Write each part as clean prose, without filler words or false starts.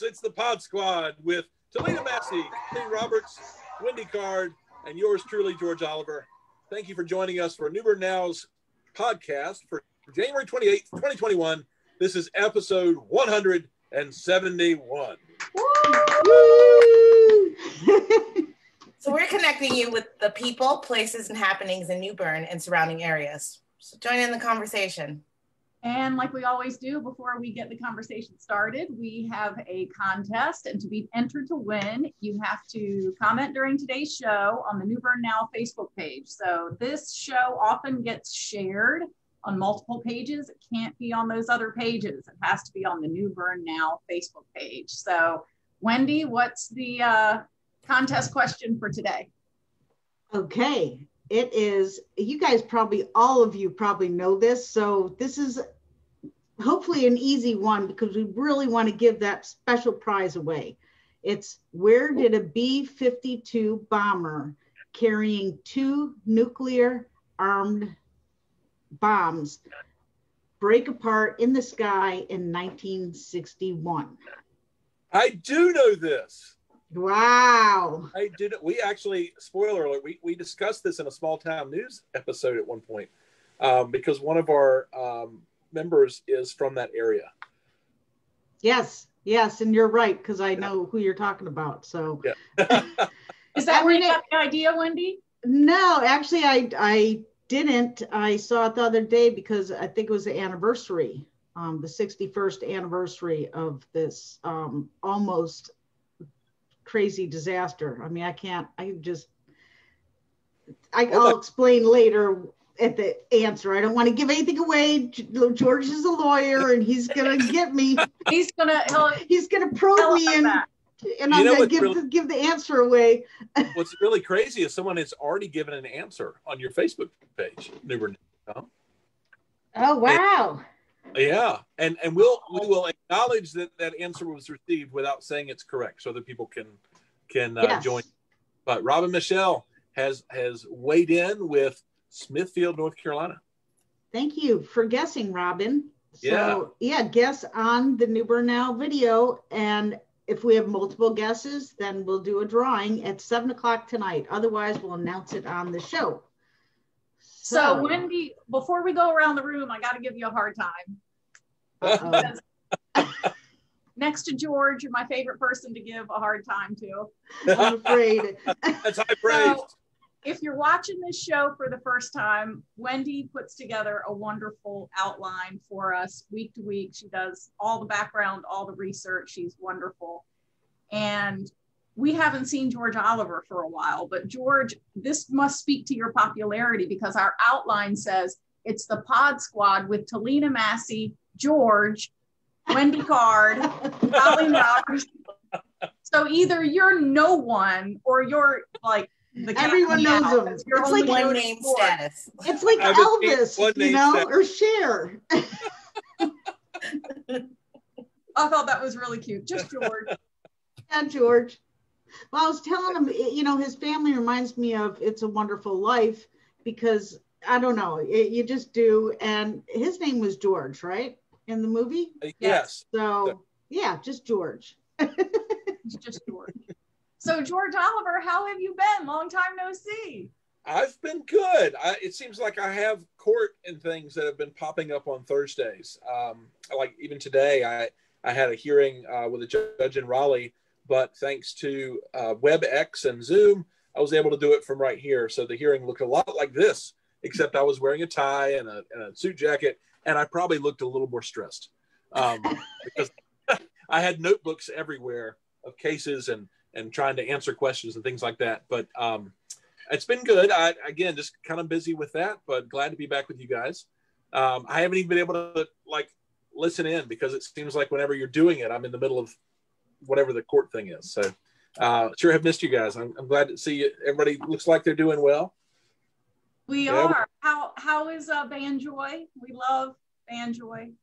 folks. It's the Pod Squad with Talina Massey, Lee Roberts, Wendy Card, and yours truly, George Oliver. Thank you for joining us for New Bern Now's podcast for January 28th, 2021. This is episode 171. Woo! So we're connecting you with the people, places, and happenings in New Bern and surrounding areas. So join in the conversation. And like we always do, before we get the conversation started, we have a contest. And to be entered to win, you have to comment during today's show on the New Bern Now Facebook page. So this show often gets shared on multiple pages. It can't be on those other pages. It has to be on the New Bern Now Facebook page. So Wendy, what's the contest question for today? Okay. It is, you guys probably, all of you probably know this. So this is hopefully an easy one because we really want to give that special prize away. It's where did a B-52 bomber carrying 2 nuclear armed bombs break apart in the sky in 1961? I do know this. Wow. I did. We actually, spoiler alert, we discussed this in a small town news episode at one point because one of our members is from that area. Yes. And you're right, because I know who you're talking about. So yeah. Is that where you got the idea, Wendy? No, actually, I didn't. I saw it the other day because I think it was the anniversary, the 61st anniversary of this almost crazy disaster. I mean, I'll explain later at the answer. I don't want to give anything away. George is a lawyer and he's going to get me. He's going to probe me and I'm going to give the answer away. What's really crazy is someone has already given an answer on your Facebook page. Oh, wow. And we will acknowledge that answer was received without saying it's correct, so that people can yes. join. But Robin Michelle has weighed in with Smithfield, North Carolina. Thank you for guessing, Robin. So guess on the New Bern Now video, and if we have multiple guesses, then we'll do a drawing at 7:00 tonight. Otherwise, we'll announce it on the show. So Wendy, before we go around the room, I got to give you a hard time. Next to George, you're my favorite person to give a hard time to. I'm afraid. That's high praise. So, if you're watching this show for the first time, Wendy puts together a wonderful outline for us week to week. She does all the background, all the research. She's wonderful. And we haven't seen George Oliver for a while, but George, this must speak to your popularity because our outline says it's the Pod Squad with Talina Massey, George, Wendy Card, Colleen Roberts. So either you're no one or you're like everyone knows him. It's like one name status. It's like Elvis, or Cher. I thought that was really cute. Just George. Yeah, George. Well, I was telling him, his family reminds me of It's a Wonderful Life because, I don't know, you just do. And his name was George, right? In the movie? Yes. So, yeah, just George. It's just George. So, George Oliver, how have you been? Long time no see. I've been good. It seems like I have court and things that have been popping up on Thursdays. Like even today, I had a hearing with a judge in Raleigh, but thanks to WebEx and Zoom, I was able to do it from right here. So the hearing looked a lot like this, except I was wearing a tie and a suit jacket, and I probably looked a little more stressed because I had notebooks everywhere of cases and trying to answer questions and things like that. But it's been good. Again, just kind of busy with that, but glad to be back with you guys. I haven't even been able to listen in because it seems like whenever you're doing it, I'm in the middle of whatever the court thing is. So sure have missed you guys. I'm glad to see you. Everybody looks like they're doing well. We are. How is Banjoy? We love Banjoy.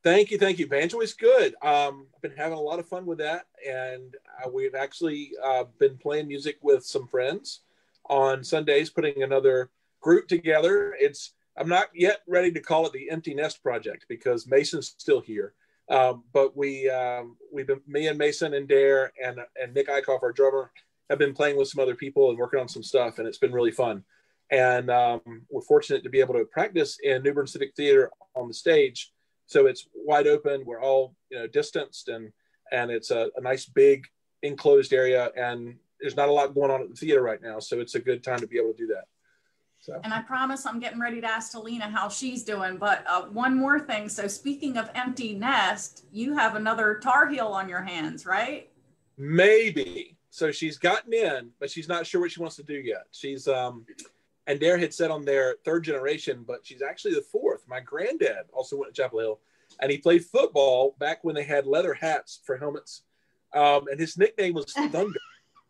Thank you. Banjoy's good. I've been having a lot of fun with that, and we've actually been playing music with some friends on Sundays, putting another group together. I'm not yet ready to call it the Empty Nest Project because Mason's still here, But we've been, me and Mason and Dare and Nick Eichhoff, our drummer, have been playing with some other people and working on some stuff, and it's been really fun. And we're fortunate to be able to practice in New Bern Civic Theater on the stage. So it's wide open. We're all, distanced, and it's a nice big enclosed area, and there's not a lot going on at the theater right now. So it's a good time to be able to do that. So. And I promise I'm getting ready to ask Talina how she's doing, but one more thing. So speaking of empty nest, you have another Tar Heel on your hands, right? Maybe. So she's gotten in, but she's not sure what she wants to do yet. She's, and Dare had said on their third generation, but she's actually the fourth. My granddad also went to Chapel Hill, and he played football back when they had leather hats for helmets. And his nickname was Thunder.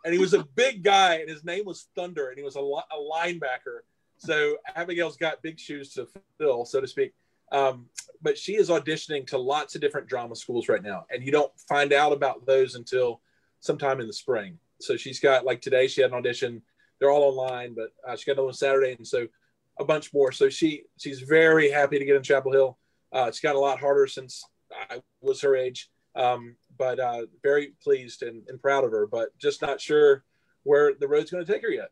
And he was a big guy, and his name was Thunder, and he was a linebacker. So Abigail's got big shoes to fill, so to speak. But she is auditioning to lots of different drama schools right now, and you don't find out about those until sometime in the spring. So she's got, like today, she had an audition. They're all online, but she got another one Saturday, and so a bunch more. So she's very happy to get in Chapel Hill. It's got a lot harder since I was her age, but very pleased and proud of her, but just not sure where the road's going to take her yet.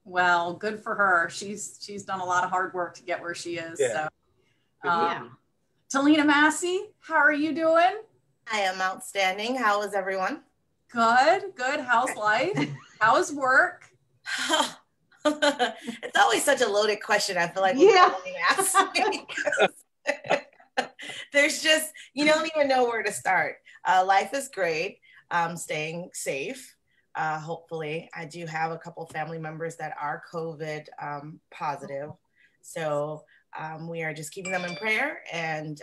Well, good for her. She's done a lot of hard work to get where she is. Yeah. So, Talina Massey, how are you doing? I am outstanding. How is everyone? Good. How's life? How's work? It's always such a loaded question. I feel like there's just, you don't even know where to start. Life is great. Staying safe. Hopefully, I do have a couple family members that are COVID positive. So we are just keeping them in prayer and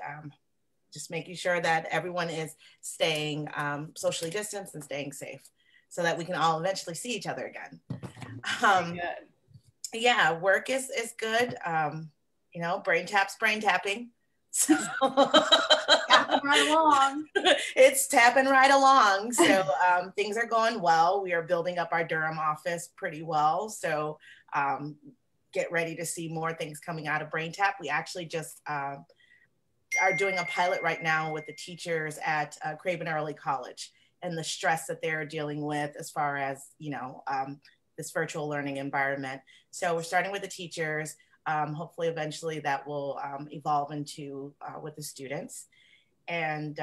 just making sure that everyone is staying socially distanced and staying safe so that we can all eventually see each other again. Yeah, work is good. Brain tapping. So tapping right along. It's tapping right along. So things are going well. We are building up our Durham office pretty well. So get ready to see more things coming out of Brain Tap. We actually just are doing a pilot right now with the teachers at Craven Early College and the stress that they're dealing with as far as, this virtual learning environment. So we're starting with the teachers. Hopefully eventually that will evolve into with the students. And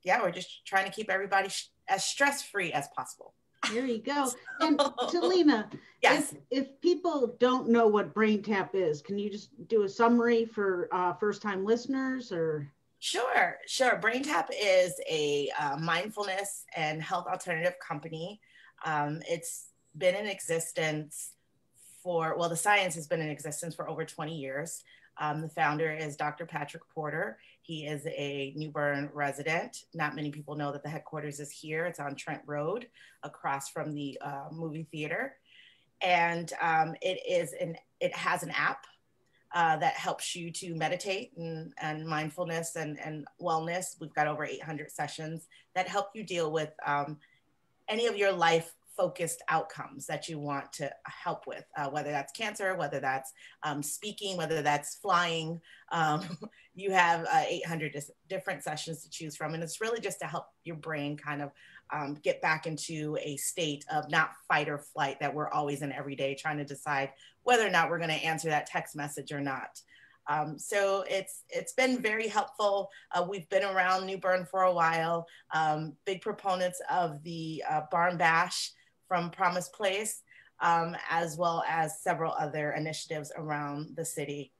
we're just trying to keep everybody as stress-free as possible. There you go. And Talina, yes. if people don't know what Brain Tap is, can you just do a summary for first-time listeners? Or? Sure. Brain Tap is a mindfulness and health alternative company. It's been in existence the science has been in existence for over 20 years. The founder is Dr. Patrick Porter. He is a New Bern resident. Not many people know that the headquarters is here. It's on Trent Road, across from the movie theater. And it has an app that helps you to meditate and mindfulness and wellness. We've got over 800 sessions that help you deal with any of your life focused outcomes that you want to help with, whether that's cancer, whether that's speaking, whether that's flying. You have 800 different sessions to choose from. And it's really just to help your brain kind of get back into a state of not fight or flight that we're always in every day, trying to decide whether or not we're going to answer that text message or not. So it's been very helpful. We've been around New Bern for a while, big proponents of the Barn Bash from Promise Place, as well as several other initiatives around the city.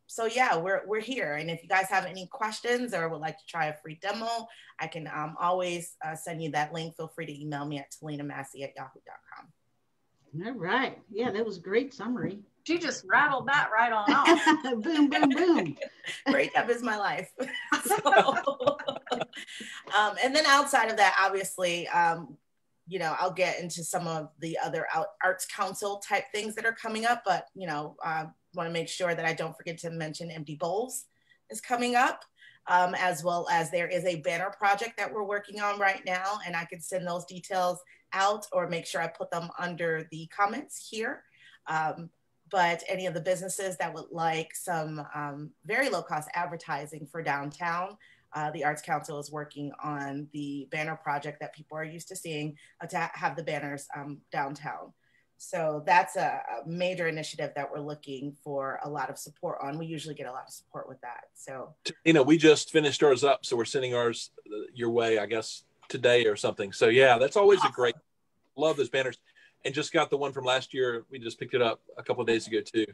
So yeah, we're here. And if you guys have any questions or would like to try a free demo, I can always send you that link. Feel free to email me at talinamassey@yahoo.com. All right. Yeah, that was a great summary. She just rattled that right on off. Boom, boom, boom. Great, that is my life. And then outside of that, obviously, I'll get into some of the other Arts Council type things that are coming up, but, want to make sure that I don't forget to mention Empty Bowls is coming up, as well as there is a banner project that we're working on right now, and I could send those details out or make sure I put them under the comments here. But any of the businesses that would like some very low cost advertising for downtown, the Arts Council is working on the banner project that people are used to seeing, to have the banners downtown. So that's a major initiative that we're looking for a lot of support on. We usually get a lot of support with that. So, we just finished ours up, so we're sending ours your way, I guess, today or something. So yeah, that's always awesome. A great, love those banners. And just got the one from last year. We just picked it up a couple of days ago too.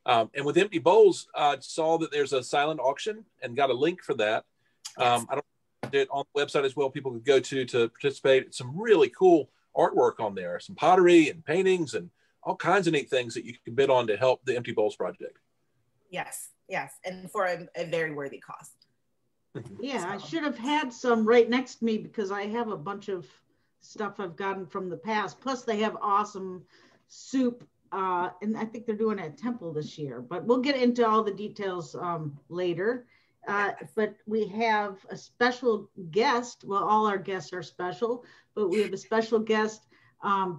And with Empty Bowls, saw that there's a silent auction and got a link for that. Yes. I don't did on the website as well. People could go to participate. Some really cool artwork on there, some pottery and paintings and all kinds of neat things that you can bid on to help the Empty Bowls project. Yes, and for a very worthy cost. Yeah, so. I should have had some right next to me because I have a bunch of stuff I've gotten from the past. Plus, they have awesome soup, and I think they're doing it at Temple this year. But we'll get into all the details later. But we have a special guest. Well, all our guests are special, but we have a special guest,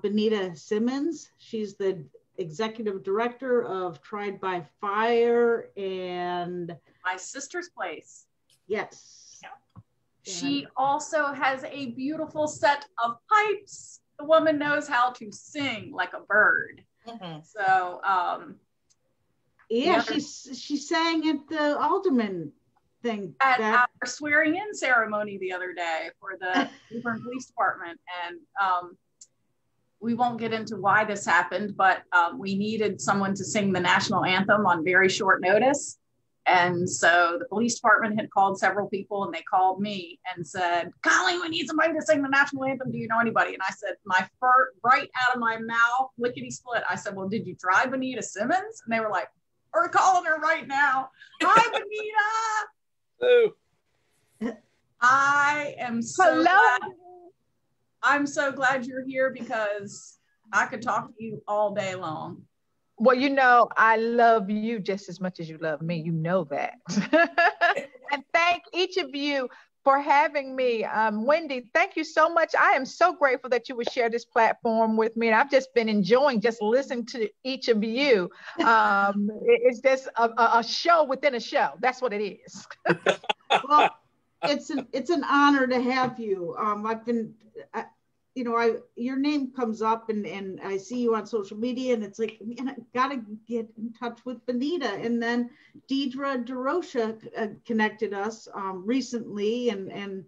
Benita Simmons. She's the executive director of Tried by Fire and My Sister's Place. Yes. Yeah. She also has a beautiful set of pipes. The woman knows how to sing like a bird. Mm-hmm. So, she sang at the Alderman thing at our swearing-in ceremony the other day for the Cleveland Police Department, and we won't get into why this happened, but we needed someone to sing the national anthem on very short notice, and so the police department had called several people, and they called me and said, "Colleen, we need somebody to sing the national anthem. Do you know anybody?" And I said, my right out of my mouth, lickety split, I said, "Well, did you try Benita Simmons?" And they were like, "We're calling her right now. Hi, Benita." Hello. I am so glad. I'm so glad you're here because I could talk to you all day long. Well, I love you just as much as you love me. You know that. And thank each of you for having me. Wendy, thank you so much. I am so grateful that you would share this platform with me. And I've just been enjoying just listening to each of you. It's just a show within a show. That's what it is. Well, it's an honor to have you. I've been, your name comes up and I see you on social media and it's like, man, I gotta get in touch with Benita. And then Deidre DeRocha connected us recently and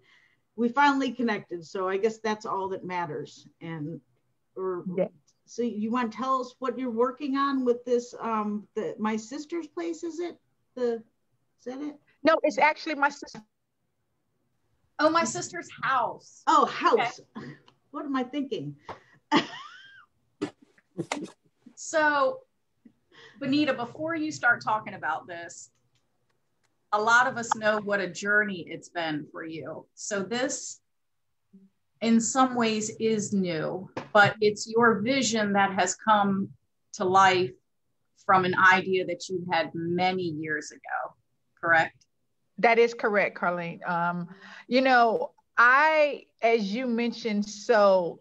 we finally connected. So I guess that's all that matters. So you want to tell us what you're working on with this, My Sister's Place, is that it? No, it's actually my sister. Oh, My Sister's House. Oh, house. Okay. What am I thinking? So, Benita, before you start talking about this, a lot of us know what a journey it's been for you. So this, in some ways, is new, but it's your vision that has come to life from an idea that you had many years ago, correct? That is correct, Carlene. As you mentioned so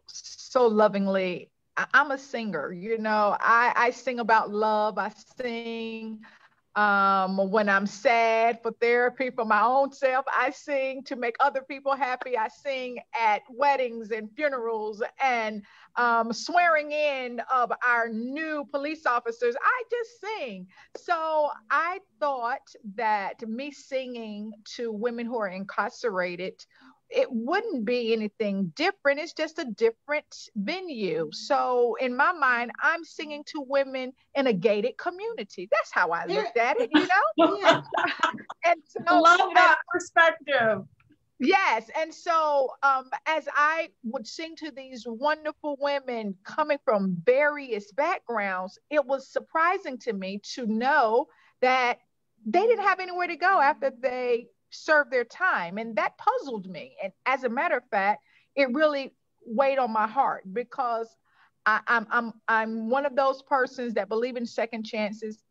lovingly, I'm a singer. I sing about love. I sing when I'm sad for therapy for my own self. I sing to make other people happy. I sing at weddings and funerals and swearing in of our new police officers. I just sing. So I thought that me singing to women who are incarcerated, it wouldn't be anything different. It's just a different venue. So in my mind, I'm singing to women in a gated community. That's how I looked at it, Yeah. And so, I love that perspective. Yes. And so as I would sing to these wonderful women coming from various backgrounds, it was surprising to me to know that they didn't have anywhere to go after they serve their time. And that puzzled me. And as a matter of fact, it really weighed on my heart because I'm one of those persons that believe in second chances.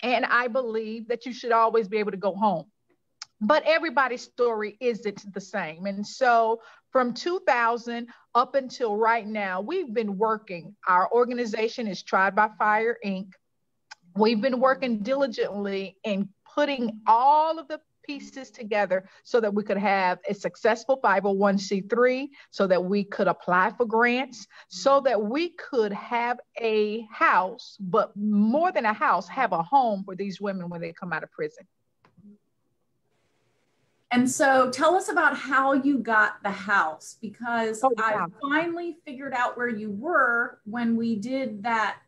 And I believe that you should always be able to go home. But everybody's story isn't the same. And so from 2000 up until right now, we've been working. Our organization is Tried by Fire, Inc. We've been working diligently in putting all of the pieces together so that we could have a successful 501c3, so that we could apply for grants, so that we could have a house, but more than a house, have a home for these women when they come out of prison. And so tell us about how you got the house, because I finally figured out where you were when we did that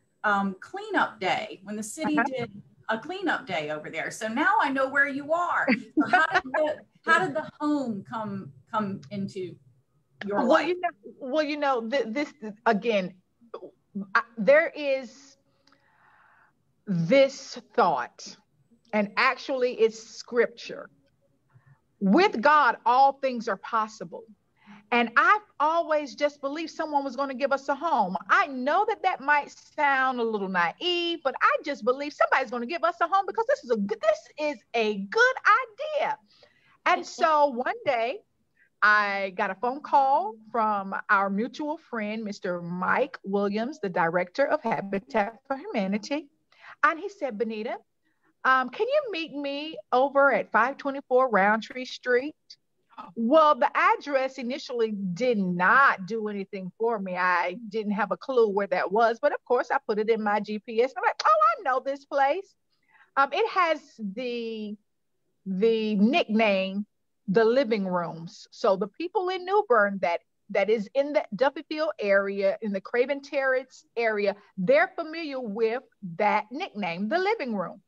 cleanup day, when the city did a cleanup day over there. So now I know where you are. So how did the home come into your life? This again, there is this thought, and actually it's scripture. With God, all things are possible. And I've always just believed someone was going to give us a home. I know that might sound a little naive, but I just believe somebody's going to give us a home because this is a good idea. And so one day I got a phone call from our mutual friend, Mr. Mike Williams, the director of Habitat for Humanity. And he said, Benita, can you meet me over at 524 Roundtree Street? Well, the address initially did not do anything for me. I didn't have a clue where that was, but of course I put it in my GPS. I'm like, oh, I know this place. It has the nickname, the living rooms. So the people in New Bern that is in the Duffyfield area, in the Craven Terrace area, they're familiar with that nickname, the living room.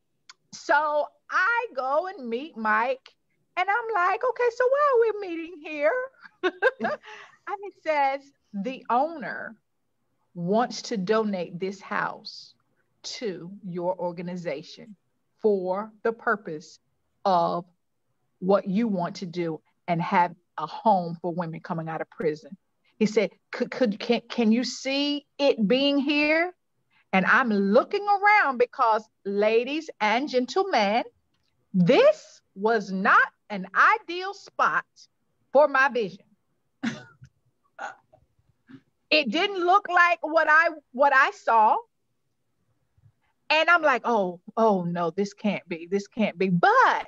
So I go and meet Mike, and I'm like, okay, so why are we meeting here? And it says the owner wants to donate this house to your organization for the purpose of what you want to do and have a home for women coming out of prison. He said, can you see it being here? And I'm looking around because, ladies and gentlemen, this was not an ideal spot for my vision. It didn't look like what I saw. And I'm like, oh no, this can't be. But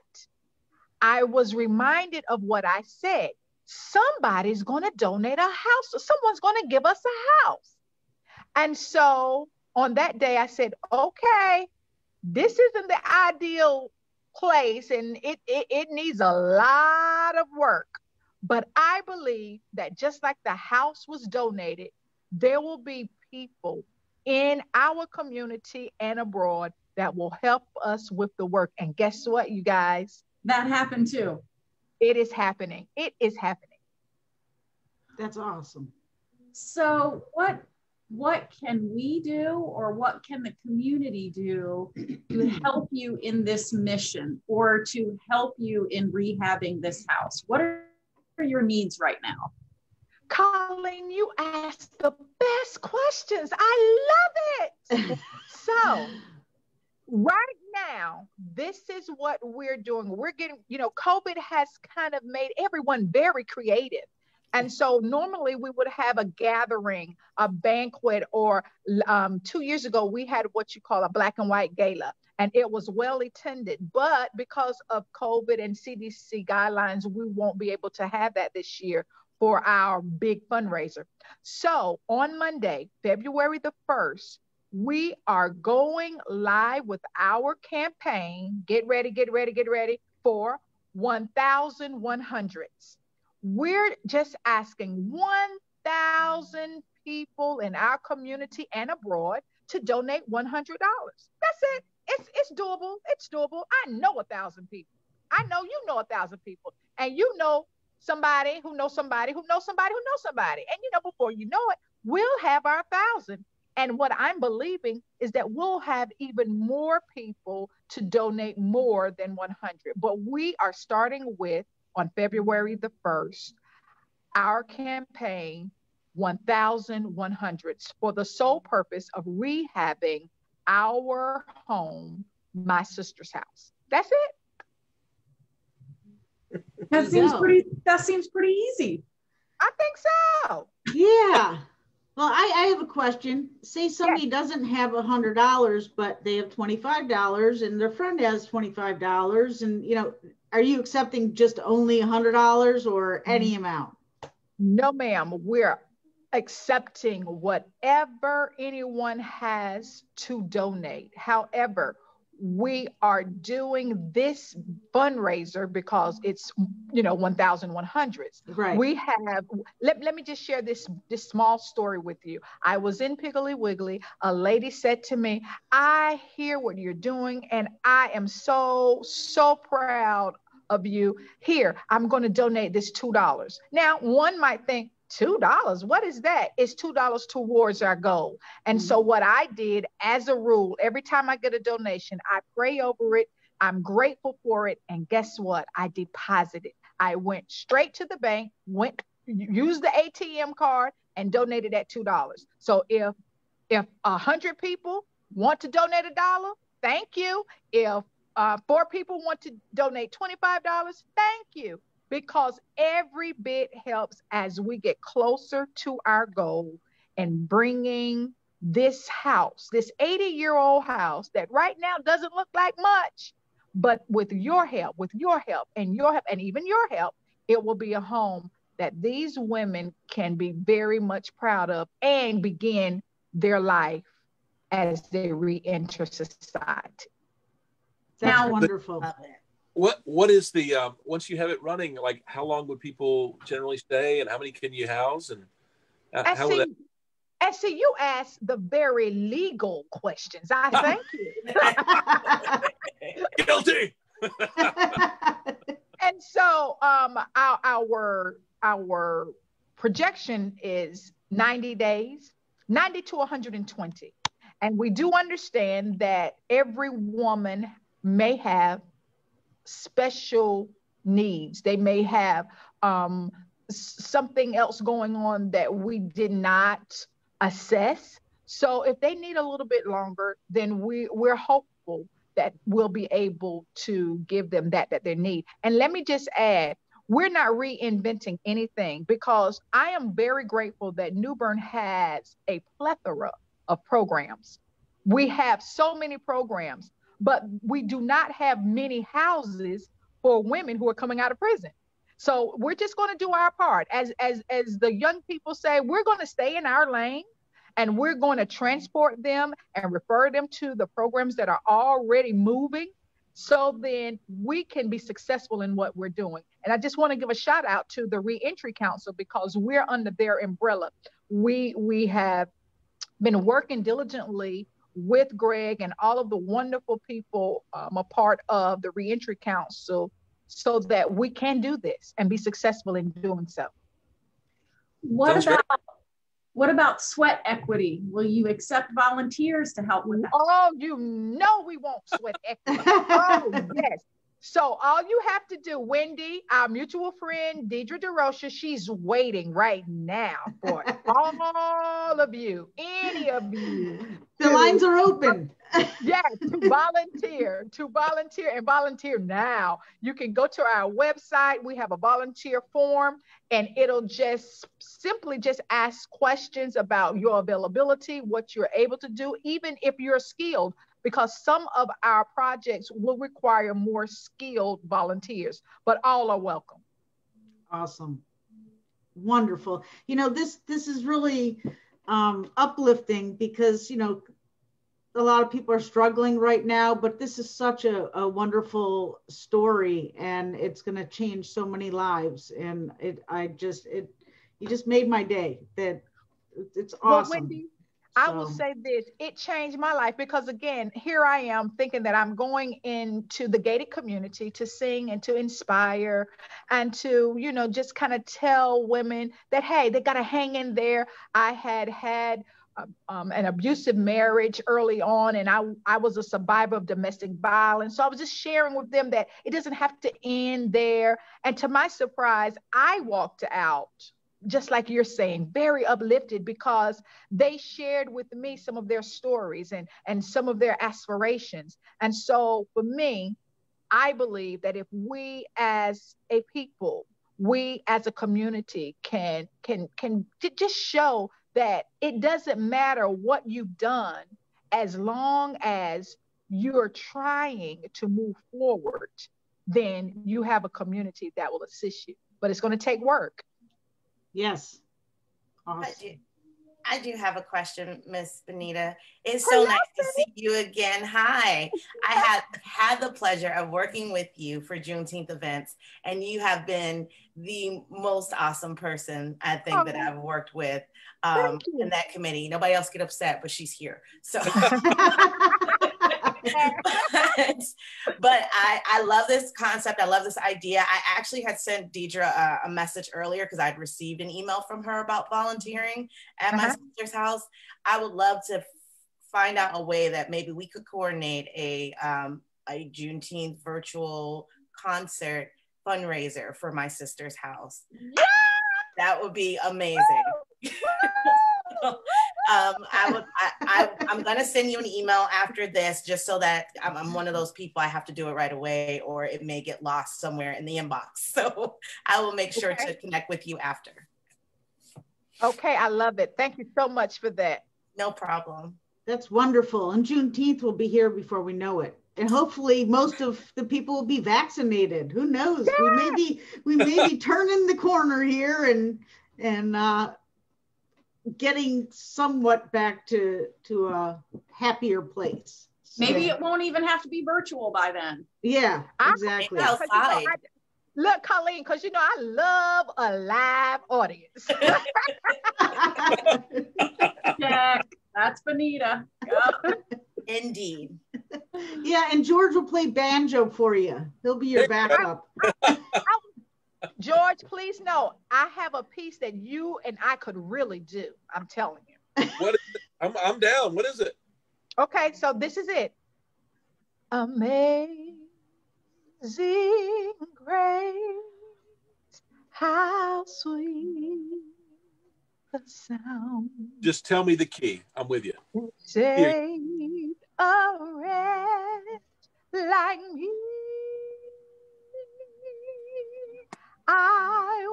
I was reminded of what I said. Somebody's going to donate a house. Someone's going to give us a house. And so on that day, I said, okay, this isn't the ideal place and it needs a lot of work. But I believe that just like the house was donated, there will be people in our community and abroad that will help us with the work. And guess what, you guys? That happened too. It is happening. It is happening. That's awesome. So what can we do, or what can the community do to help you in this mission, or to help you in rehabbing this house? What are your needs right now? Colleen, you asked the best questions. I love it. So right now, this is what we're doing. We're getting, COVID has kind of made everyone very creative. And so normally we would have a gathering, a banquet, or 2 years ago, we had what you call a black and white gala, and it was well attended. But because of COVID and CDC guidelines, we won't be able to have that this year for our big fundraiser. So on Monday, February the 1st, we are going live with our campaign. Get ready for 1,100s. We're just asking 1,000 people in our community and abroad to donate $100. That's it. It's doable. It's doable. I know 1,000 people. I know you know 1,000 people, and you know somebody who knows somebody who knows somebody who knows somebody. And before you know it, we'll have our 1,000. And what I'm believing is that we'll have even more people to donate more than 100. But we are starting with, on February the 1st, our campaign, 1,100s, for the sole purpose of rehabbing our home, my sister's house. That's it. That seems pretty easy. I think so. Yeah. Well, I have a question. Say somebody doesn't have $100, but they have $25, and their friend has $25, and are you accepting just only $100 or any amount? No, ma'am. We're accepting whatever anyone has to donate. However, we are doing this fundraiser because it's 1,100s. Right. We have, let me just share this small story with you. I was in Piggly Wiggly. A lady said to me, I hear what you're doing and I am so proud of you. Here, I'm going to donate this $2. Now, one might think, $2, what is that? It's $2 towards our goal. And so what I did as a rule, every time I get a donation, I pray over it. I'm grateful for it. And guess what? I deposited. I went straight to the bank, used the ATM card and donated that $2. So if 100 people want to donate $1, thank you. If 4 people want to donate $25, thank you. Because every bit helps as we get closer to our goal and bringing this house, this 80-year-old house that right now doesn't look like much, but with your help, and even your help, it will be a home that these women can be very much proud of and begin their life as they re-enter society. That's wonderful. What is the once you have it running, like how long would people generally stay and how many can you house and how would that... And see, you ask the very legal questions. I thank you. Guilty. And so our projection is 90 days, 90 to 120. And we do understand that every woman may have special needs. They may have something else going on that we did not assess. So if they need a little bit longer, then we're hopeful that we'll be able to give them that they need. And let me just add, we're not reinventing anything because I am very grateful that New Bern has a plethora of programs. We have so many programs, but we do not have many houses for women who are coming out of prison. So we're just going to do our part. As the young people say, we're going to stay in our lane and we're going to transport them and refer them to the programs that are already moving so then we can be successful in what we're doing. And I just want to give a shout out to the Reentry Council because we're under their umbrella. We have been working diligently with Greg and all of the wonderful people a part of the Reentry Council so that we can do this and be successful in doing so. What about sweat equity? Will you accept volunteers to help with that? Oh, we won't sweat equity. Oh, yes. So all you have to do, Wendy, our mutual friend, Deidre DeRocha, she's waiting right now for all of you, any of you. The lines are open. Yeah, to volunteer now. You can go to our website. We have a volunteer form and it'll just simply ask questions about your availability, what you're able to do, even if you're skilled, because some of our projects will require more skilled volunteers, but all are welcome. Awesome. Wonderful. This is really uplifting because, a lot of people are struggling right now, but this is such a wonderful story and it's going to change so many lives. And you just made my day. That it's awesome. Well, Wendy, I will say this, it changed my life because again, here I am thinking that I'm going into the gated community to sing and to inspire and to, just kind of tell women that, hey, they got to hang in there. I had an abusive marriage early on, and I was a survivor of domestic violence. So I was just sharing with them that it doesn't have to end there. And to my surprise, I walked out, just like you're saying, very uplifted because they shared with me some of their stories and some of their aspirations. And so for me, I believe that if we as a people, we as a community can just show that it doesn't matter what you've done as long as you're trying to move forward then you have a community that will assist you. But it's going to take work. Yes. Awesome. I do have a question, Miss Benita. It's so nice to see you again. Hi. I had the pleasure of working with you for Juneteenth events, and you have been the most awesome person, I think, that I've worked with in that committee. Nobody else get upset, but she's here. So, but I love this concept. I love this idea. I actually had sent Deidre a message earlier because I'd received an email from her about volunteering at my sister's house. I would love to find out a way that maybe we could coordinate a Juneteenth virtual concert fundraiser for my sister's house. Yeah! That would be amazing. I'm gonna send you an email after this, just so that I'm one of those people, I have to do it right away or it may get lost somewhere in the inbox. So I will make sure to connect with you after. Okay, I love it. Thank you so much for that. No problem. That's wonderful. And Juneteenth will be here before we know it. And hopefully most of the people will be vaccinated. Who knows? Yeah. We may be turning the corner here and getting somewhat back to a happier place. Maybe it won't even have to be virtual by then. Yeah, exactly. Look, Colleen, because I love a live audience. Yeah, that's Benita. Indeed. Yeah, and George will play banjo for you. He'll be your backup. George, please know, I have a piece that you and I could really do. I'm telling you. What is it? I'm down. What is it? Okay, so this is it. Amazing grace, how sweet the sound. Just tell me the key. I'm with you. Saved a wretch like me. I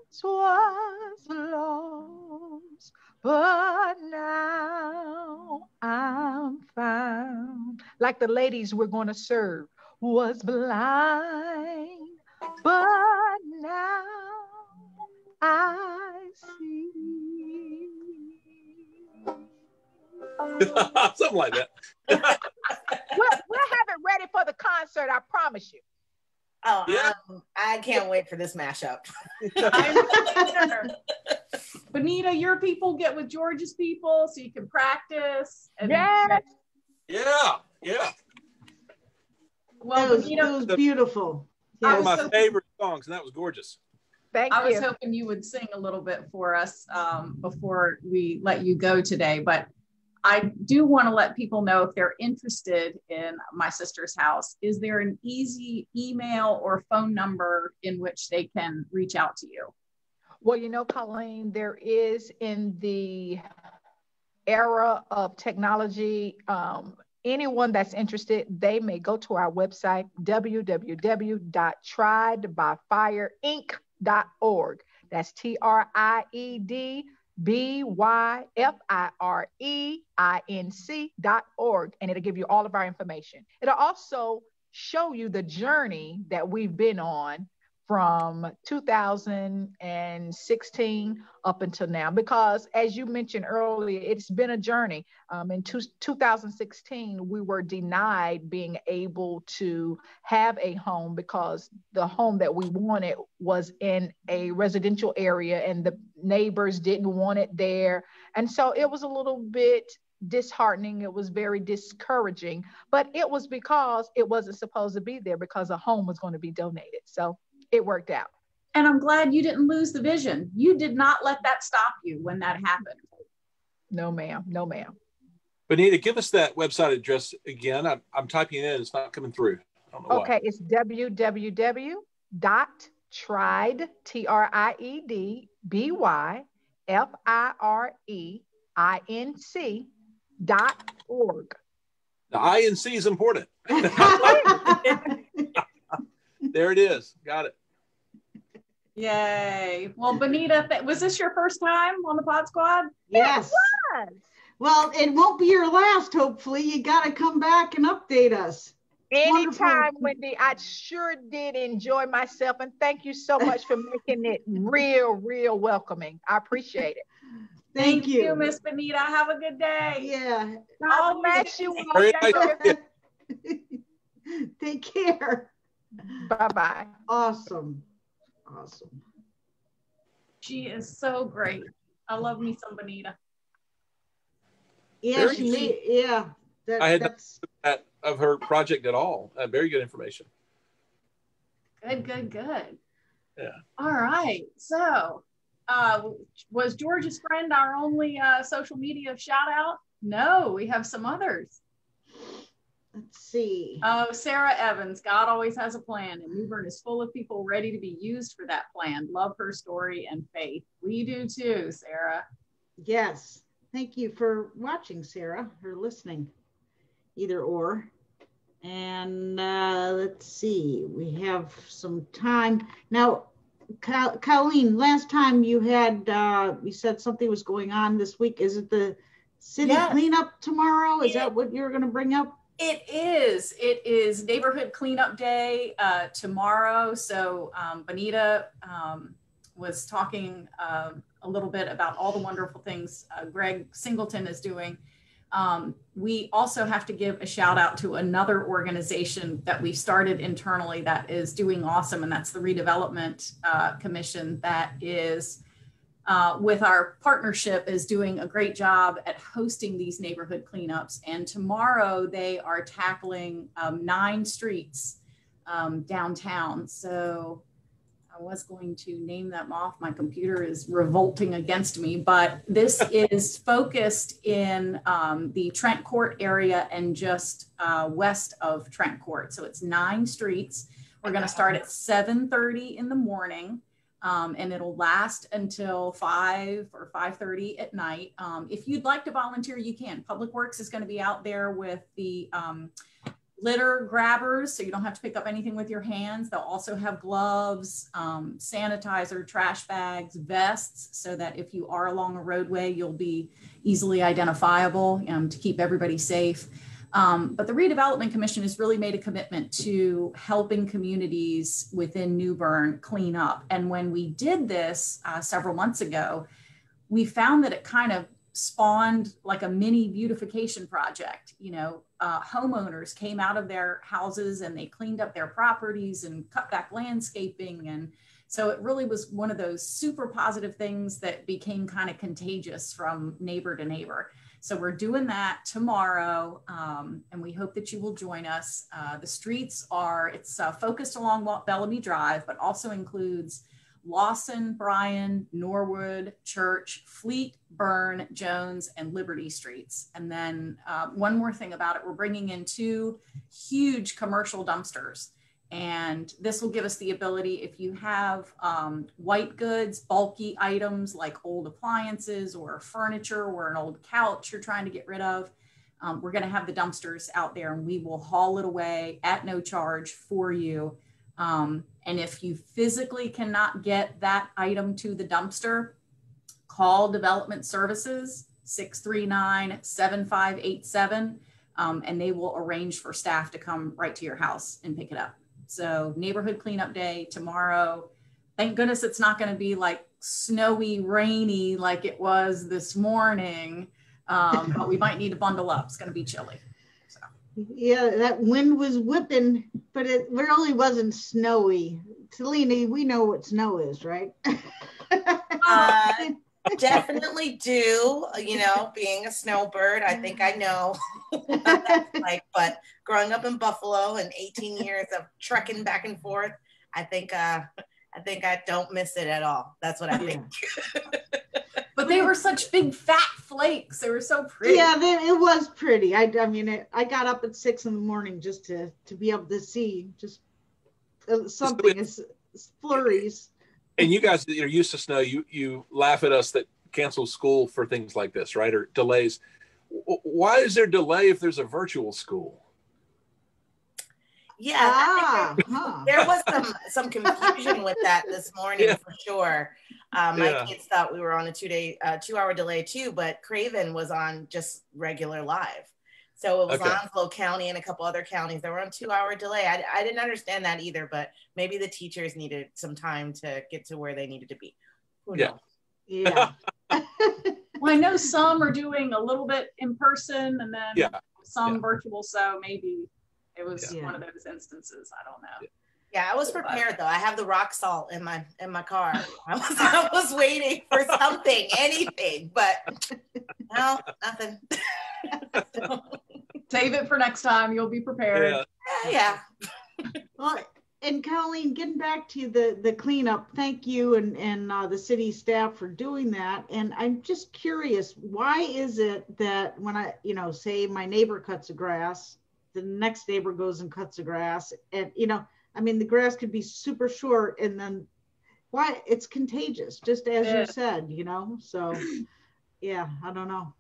once was lost, but now I'm found. Like the ladies we're going to serve, was blind, but now I see. Something like that. We'll have it ready for the concert, I promise you. Oh, yeah. I can't wait for this mashup. Benita, your people get with George's people so you can practice. And yeah. Well, Benita, it was beautiful. One of my favorite songs, and that was gorgeous. Thank you. I was hoping you would sing a little bit for us before we let you go today, but I do want to let people know if they're interested in my sister's house. Is there an easy email or phone number in which they can reach out to you? Well, Colleen, there is, in the era of technology, anyone that's interested, they may go to our website, www.triedbyfireinc.org. That's TRIEDBYFIREINC.org, and it'll give you all of our information. It'll also show you the journey that we've been on from 2016 up until now, because as you mentioned earlier, it's been a journey. In 2016, we were denied being able to have a home because the home that we wanted was in a residential area and the neighbors didn't want it there. And so it was a little bit disheartening. It was very discouraging, but it was because it wasn't supposed to be there, because a home was going to be donated. So it worked out. And I'm glad you didn't lose the vision. You did not let that stop you when that happened. No, ma'am. No, ma'am. Benita, give us that website address again. I'm typing it in. It's not coming through. I don't know why. Okay, it's www.triedbyfireinc.org. The INC is important. There it is. Got it. Yay. Well, Benita, was this your first time on the Pod Squad? Yes. It was. Well, it won't be your last, hopefully. You got to come back and update us. Anytime, Wendy. I sure did enjoy myself. And thank you so much for making it real welcoming. I appreciate it. Thank you, Miss Benita. Have a good day. Yeah. God bless you. Very nice. Take care. Bye-bye. Awesome. She is so great. I love me some Benita. Yeah, I had that of her project at all. Very good information. Good. Yeah. All right. So, was George's friend our only social media shout out? No, we have some others. Let's see. Oh, Sarah Evans. God always has a plan, and New Bern is full of people ready to be used for that plan. Love her story and faith. We do too, Sarah. Yes. Thank you for watching, Sarah, or listening, either or. And let's see, we have some time. Now, Colleen, last time you had, you said something was going on this week. Is it the city cleanup tomorrow? Is that what you're going to bring up? It is Neighborhood Cleanup Day tomorrow. So Benita was talking a little bit about all the wonderful things Greg Singleton is doing. We also have to give a shout out to another organization that we started internally that is doing awesome, and that's the Redevelopment Commission that is with our partnership is doing a great job at hosting these neighborhood cleanups. And tomorrow they are tackling 9 streets downtown. So I was going to name them off. My computer is revolting against me, but this is focused in the Trent Court area and just west of Trent Court. So it's 9 streets. We're going to start at 7:30 in the morning. And it'll last until 5 or 5:30 at night. If you'd like to volunteer, you can. Public Works is going to be out there with the litter grabbers, so you don't have to pick up anything with your hands. They'll also have gloves, sanitizer, trash bags, vests, so that if you are along a roadway, you'll be easily identifiable to keep everybody safe. But the Redevelopment Commission has really made a commitment to helping communities within New Bern clean up. And when we did this several months ago, we found that it kind of spawned like a mini beautification project. You know, homeowners came out of their houses and they cleaned up their properties and cut back landscaping. And so it really was one of those super positive things that became kind of contagious from neighbor to neighbor. So we're doing that tomorrow, and we hope that you will join us. The streets it's focused along Bellamy Drive, but also includes Lawson, Bryan, Norwood, Church, Fleet, Byrne, Jones, and Liberty Streets. And then one more thing about it, we're bringing in 2 huge commercial dumpsters. And this will give us the ability, if you have white goods, bulky items like old appliances or furniture or an old couch you're trying to get rid of, we're going to have the dumpsters out there and we will haul it away at no charge for you. And if you physically cannot get that item to the dumpster, call Development Services 639-7587, and they will arrange for staff to come right to your house and pick it up. So Neighborhood Cleanup Day tomorrow. Thank goodness it's not going to be like snowy, rainy like it was this morning, but we might need to bundle up. It's going to be chilly. So. Yeah, that wind was whipping, but it really wasn't snowy. Talini, we know what snow is, right? Definitely do. You know, being a snowbird, I think I know what that's like. But growing up in Buffalo and 18 years of trekking back and forth, I think I don't miss it at all. That's what I think. But they were such big fat flakes. They were so pretty. Yeah, it was pretty. I mean, I got up at 6 in the morning just to be able to see just something as flurries. And you guys that are used to snow, you laugh at us that cancel school for things like this, right? Or delays. Why is there delay if there's a virtual school? Yeah, there was some confusion with that this morning for sure. My kids thought we were on a 2-hour delay too, but Craven was on just regular live. So it was Okay. Onslow County and a couple other counties. They were on 2-hour delay. I didn't understand that either, but maybe the teachers needed some time to get to where they needed to be. Who knows? Yeah. Well, I know some are doing a little bit in person and then some virtual. So maybe it was one of those instances. I don't know. Yeah, I was prepared though. I have the rock salt in my car. I was waiting for something, anything, but no, nothing. Save it for next time. You'll be prepared. Yeah. Well, and Colleen, getting back to the cleanup, thank you and the city staff for doing that. And I'm just curious, why is it that when I, say my neighbor cuts the grass, the next neighbor goes and cuts the grass, and the grass could be super short, and then why it's contagious, just as you said, So yeah, I don't know.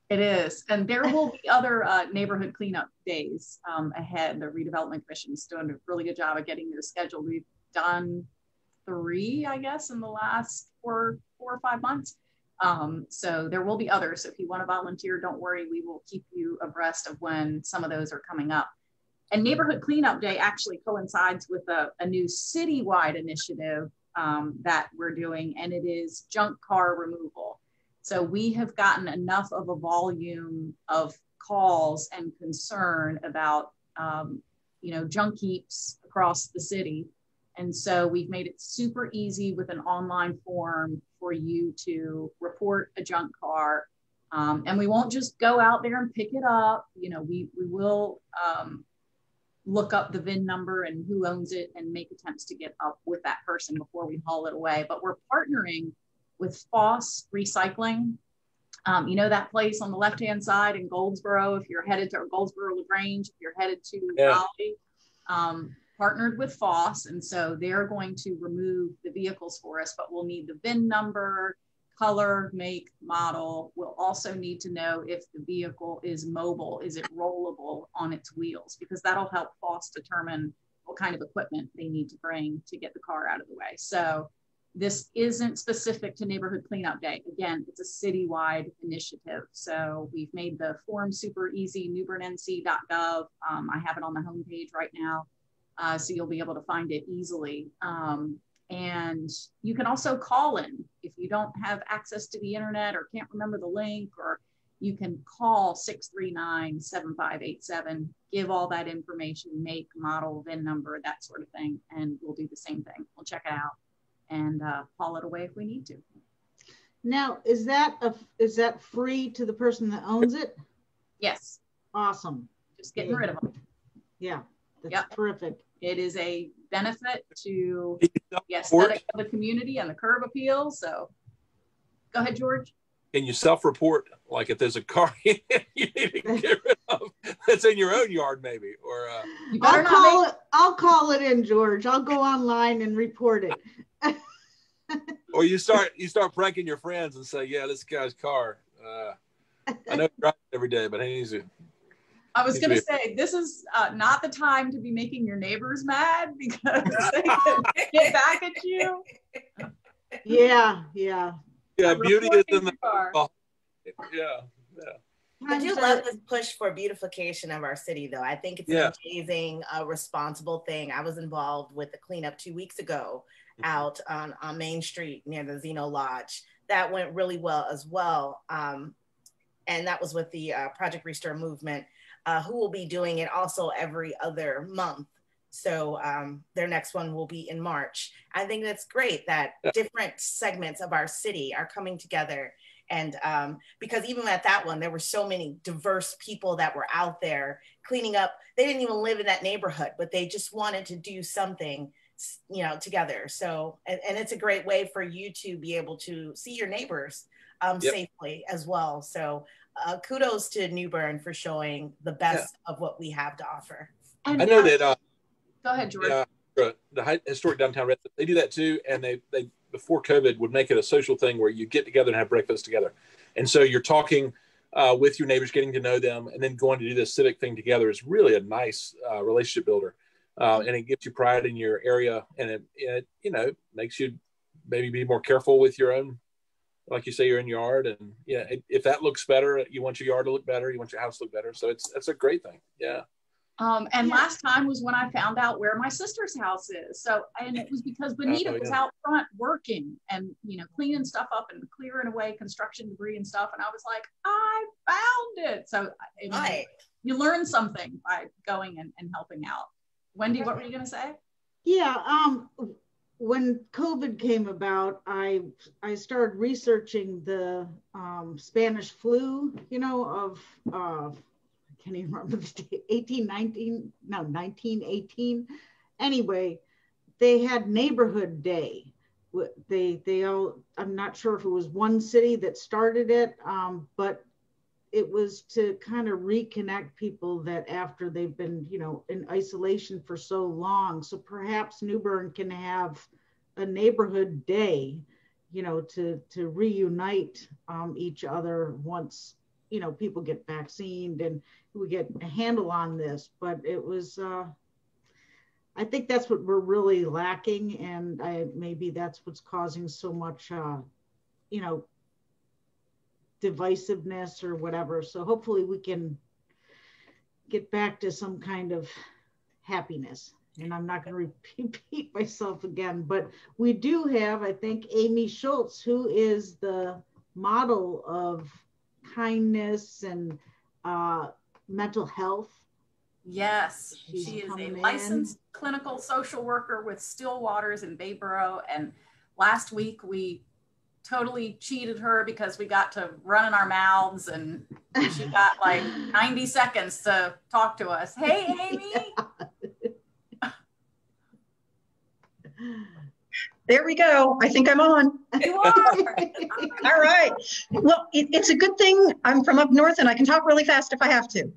It is. And there will be other neighborhood cleanup days ahead. The Redevelopment Commission is doing a really good job of getting those scheduled. We've done 3, I guess, in the last 4 or 5 months. So there will be others. So if you want to volunteer, don't worry. We will keep you abreast of when some of those are coming up. And Neighborhood Cleanup Day actually coincides with a new citywide initiative that we're doing, and it is junk car removal. So we have gotten enough of a volume of calls and concern about, junk heaps across the city. And so we've made it super easy with an online form for you to report a junk car. And we won't just go out there and pick it up. We will look up the VIN number and who owns it and make attempts to get up with that person before we haul it away. But we're partnering with Foss Recycling. That place on the left-hand side in Goldsboro, if you're headed to Goldsboro LaGrange, if you're headed to Raleigh, partnered with Foss. And so they're going to remove the vehicles for us, but we'll need the VIN number, color, make, model. We'll also need to know if the vehicle is mobile, is it rollable on its wheels, because that'll help Foss determine what kind of equipment they need to bring to get the car out of the way. So this isn't specific to Neighborhood Cleanup Day. Again, it's a citywide initiative. So we've made the form super easy, newbernnc.gov. I have it on the homepage right now. So you'll be able to find it easily. And you can also call in if you don't have access to the internet or can't remember the link, or you can call 639-7587, give all that information, make, model, VIN number, that sort of thing. And we'll do the same thing. We'll check it out and haul it away if we need to. Now, is that free to the person that owns it? Yes. Awesome. Just getting rid of them. Yeah, that's terrific. It is a benefit to the aesthetic of the community and the curb appeal. So go ahead, George. Can you self-report, like if there's a car you need to get rid of that's in your own yard, maybe? Or I'll call it in, George. I'll go online and report it. Or you start pranking your friends and say, "Yeah, this guy's car. I know he drives every day, but he needs to." I was going to say, this is not the time to be making your neighbors mad, because they can get back at you. Yeah. Beauty is in the car. Yeah. I do love this push for beautification of our city, though. I think it's an amazing, responsible thing. I was involved with the cleanup 2 weeks ago out on Main Street near the Zeno Lodge. That went really well as well. And that was with the Project Restore movement, who will be doing it also every other month. So their next one will be in March. I think that's great that different segments of our city are coming together. And because even at that one, there were so many diverse people that were out there cleaning up. They didn't even live in that neighborhood, but they just wanted to do something, together. So, and it's a great way for you to be able to see your neighbors safely as well. So kudos to New Bern for showing the best of what we have to offer. And I know that. Go ahead, George. The historic downtown residents, they do that too, and they before COVID would make it a social thing where you get together and have breakfast together, and so you're talking with your neighbors, getting to know them, and then going to do this civic thing together is really a nice relationship builder, and it gives you pride in your area, and it makes you maybe be more careful with your own like you say, you're in your yard, and yeah, if that looks better, you want your yard to look better, you want your house to look better. So that's a great thing. Yeah. And last time was when I found out where my sister's house is. So, and it was because Benita was out front working and, you know, cleaning stuff up and clearing away construction debris and stuff. And I was like, I found it. So you learn something by going and helping out. Wendy, what were you going to say? Yeah. When COVID came about, I started researching the Spanish flu, you know, of I can't even remember the date, 1918. Anyway, they had Neighborhood Day. They all, I'm not sure if it was one city that started it, but it was to kind of reconnect people that after they've been, you know, in isolation for so long. So perhaps New Bern can have a neighborhood day, you know, to reunite each other once, you know, people get vaccinated and we get a handle on this. But it was, I think that's what we're really lacking. And maybe that's what's causing so much, you know, divisiveness or whatever. So hopefully we can get back to some kind of happiness. And I'm not going to repeat myself again, but we do have, I think, Amy Schultz, who is the model of kindness and mental health. Yes, she is a licensed clinical social worker with Stillwaters in Bayboro. And last week we totally cheated her because we got to run in our mouths and she got like 90 seconds to talk to us. Hey, Amy. There we go. I think I'm on. You are. All right. Well, it's a good thing I'm from up north and I can talk really fast if I have to.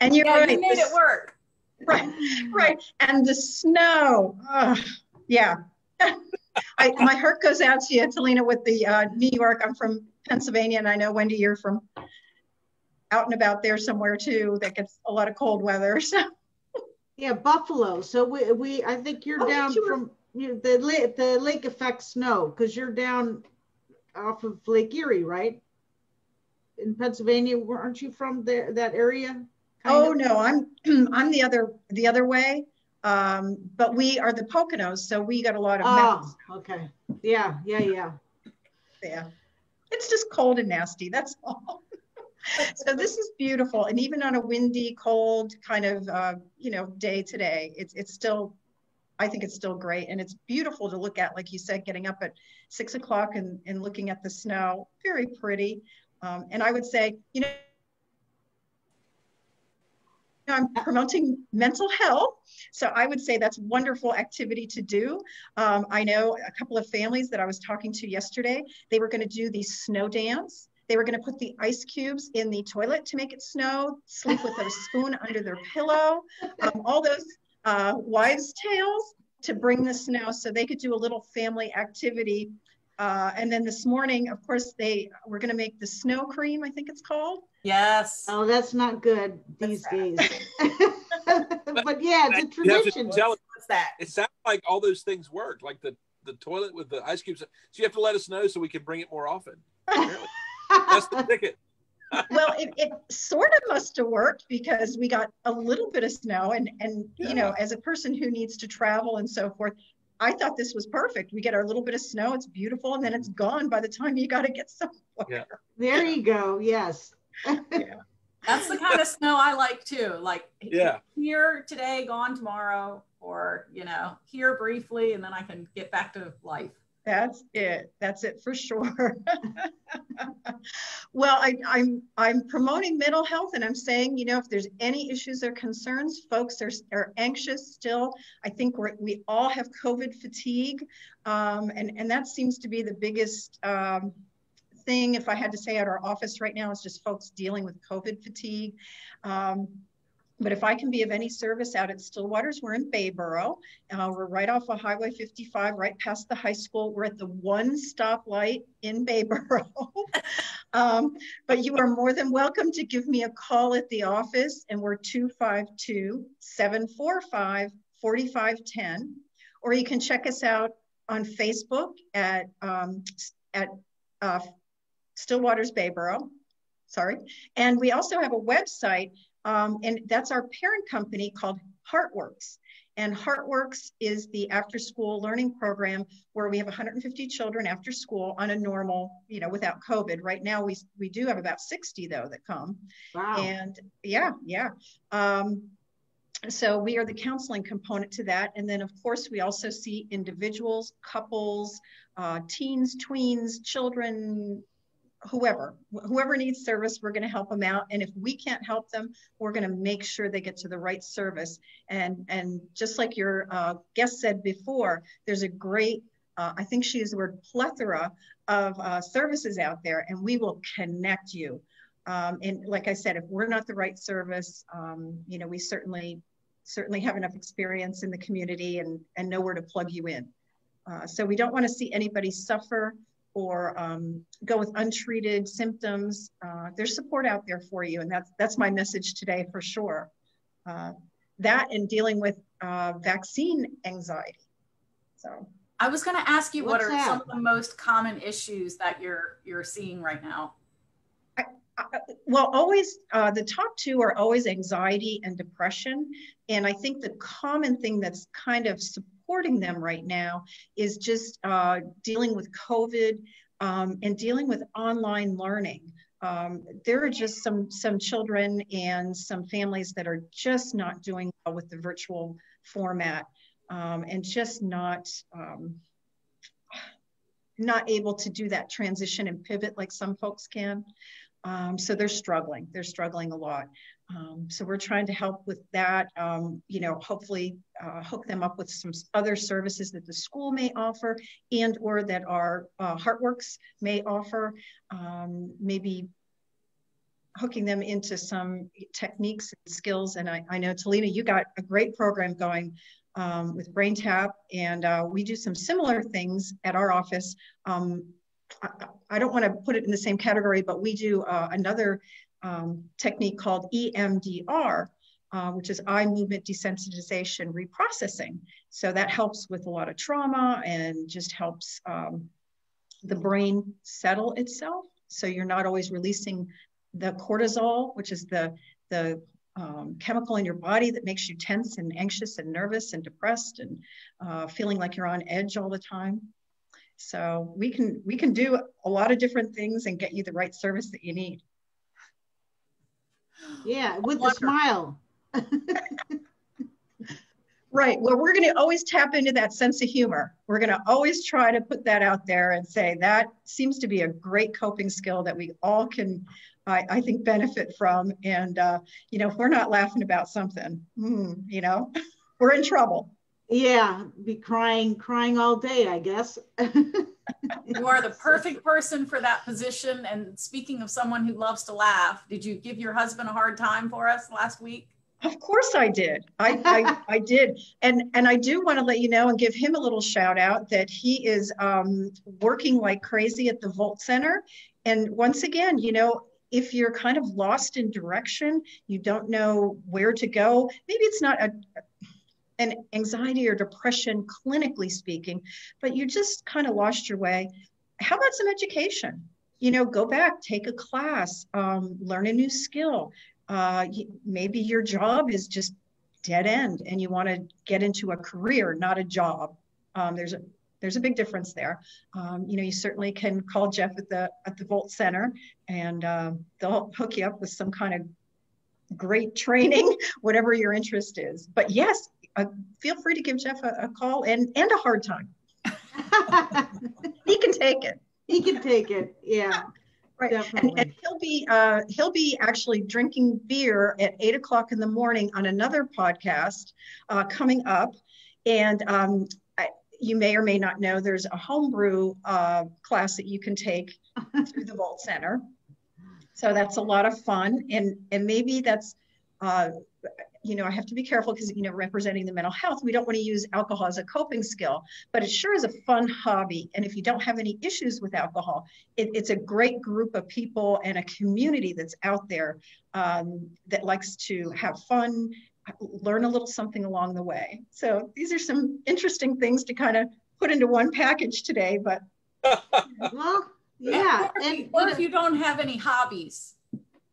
And you're right. You made it work. Right. And the snow. Yeah. My heart goes out to you, Talina, with the New York. I'm from Pennsylvania, and I know, Wendy, you're from out and about there somewhere too that gets a lot of cold weather. So. Yeah, Buffalo. So we I think you're down from the lake effect snow because you're down off of Lake Erie, right? In Pennsylvania, aren't you from there, that area? No, I'm the other way. But we are the Poconos, so we got a lot of mountains. Okay. Yeah. It's just cold and nasty, that's all. So this is beautiful. And even on a windy, cold kind of, day today, it's still, I think it's still great. And it's beautiful to look at, like you said, getting up at 6 o'clock and looking at the snow, very pretty. And I would say, I'm promoting mental health. So I would say that's a wonderful activity to do. I know a couple of families that I was talking to yesterday, they were going to do the snow dance. They were going to put the ice cubes in the toilet to make it snow, sleep with a spoon under their pillow, all those wives' tales to bring the snow so they could do a little family activity. And then this morning, of course, they were going to make the snow cream, I think it's called. Yes. Oh, that's not good these days. But yeah, it's a tradition. What's that? It sounds like all those things work, like the toilet with the ice cubes. So you have to let us know so we can bring it more often. That's the ticket. Well, it sort of must have worked because we got a little bit of snow and as a person who needs to travel and so forth, I thought this was perfect. We get our little bit of snow, it's beautiful, and then it's gone by the time you got to get somewhere. Yeah. There you go. Yes. Yeah. That's the kind of snow I like too. Like here today, gone tomorrow, or here briefly, and then I can get back to life. That's it for sure. Well, I'm promoting mental health, and I'm saying, if there's any issues or concerns, folks are anxious still. I think we all have COVID fatigue, and that seems to be the biggest thing. If I had to say at our office right now, is just folks dealing with COVID fatigue. But if I can be of any service out at Stillwaters, we're in Bayboro. We're right off of Highway 55, right past the high school. We're at the one stoplight in Bayboro. But you are more than welcome to give me a call at the office, and we're 252-745-4510. Or you can check us out on Facebook at Stillwaters Bayboro. Sorry. And we also have a website, and that's our parent company called HeartWorks. And HeartWorks is the after-school learning program where we have 150 children after school on a normal, without COVID. Right now, we do have about 60 though that come. Wow. And yeah. So we are the counseling component to that. And then of course, we also see individuals, couples, teens, tweens, children, whoever needs service, we're going to help them out. And if we can't help them, we're going to make sure they get to the right service. And just like your guest said before, there's a great, I think she used the word plethora of services out there, and we will connect you. And like I said, if we're not the right service, we certainly have enough experience in the community and know where to plug you in. So we don't want to see anybody suffer or go with untreated symptoms. There's support out there for you. And that's my message today for sure. That and dealing with vaccine anxiety. So I was going to ask you, what are that? some of the most common issues that you're seeing right now? Well, always the top two are always anxiety and depression. And I think the common thing that's kind of supporting them right now is just dealing with COVID and dealing with online learning. There are just some children and some families that are just not doing well with the virtual format and just not able to do that transition and pivot like some folks can. So they're struggling a lot. So we're trying to help with that, hopefully hook them up with some other services that the school may offer and or that our HeartWorks may offer, maybe hooking them into some techniques and skills. And I know, Talina, you got a great program going with BrainTap, and we do some similar things at our office. I don't want to put it in the same category, but we do another technique called EMDR, which is eye movement desensitization reprocessing. So that helps with a lot of trauma and just helps the brain settle itself. So you're not always releasing the cortisol, which is the chemical in your body that makes you tense and anxious and nervous and depressed and feeling like you're on edge all the time. So we can do a lot of different things and get you the right service that you need. Yeah, with a smile. Right. Well, we're going to always tap into that sense of humor. We're going to always try to put that out there and say that seems to be a great coping skill that we all can, I think, benefit from. And, if we're not laughing about something, we're in trouble. Yeah, be crying all day, I guess. You are the perfect person for that position. And speaking of someone who loves to laugh, did you give your husband a hard time for us last week? Of course I did. I did. And I do want to let you know and give him a little shout out that he is working like crazy at the Volt Center. And once again, if you're kind of lost in direction, you don't know where to go, maybe it's not an anxiety or depression, clinically speaking, but you just kind of lost your way. How about some education? Go back, take a class, learn a new skill. Maybe your job is just dead end and you want to get into a career, not a job. There's a big difference there. You certainly can call Jeff at the Volt Center and they'll hook you up with some kind of great training, whatever your interest is. But yes, feel free to give Jeff a call and a hard time. He can take it. He can take it. Yeah. Right. Definitely. And he'll be actually drinking beer at 8 o'clock in the morning on another podcast coming up. And you may or may not know there's a homebrew class that you can take through the Volt Center. So that's a lot of fun. And maybe that's, I have to be careful because, representing the mental health, we don't want to use alcohol as a coping skill, but it sure is a fun hobby. And if you don't have any issues with alcohol, it's a great group of people and a community that's out there that likes to have fun, learn a little something along the way. So these are some interesting things to kind of put into one package today, but. Well, yeah. Or if you don't have any hobbies,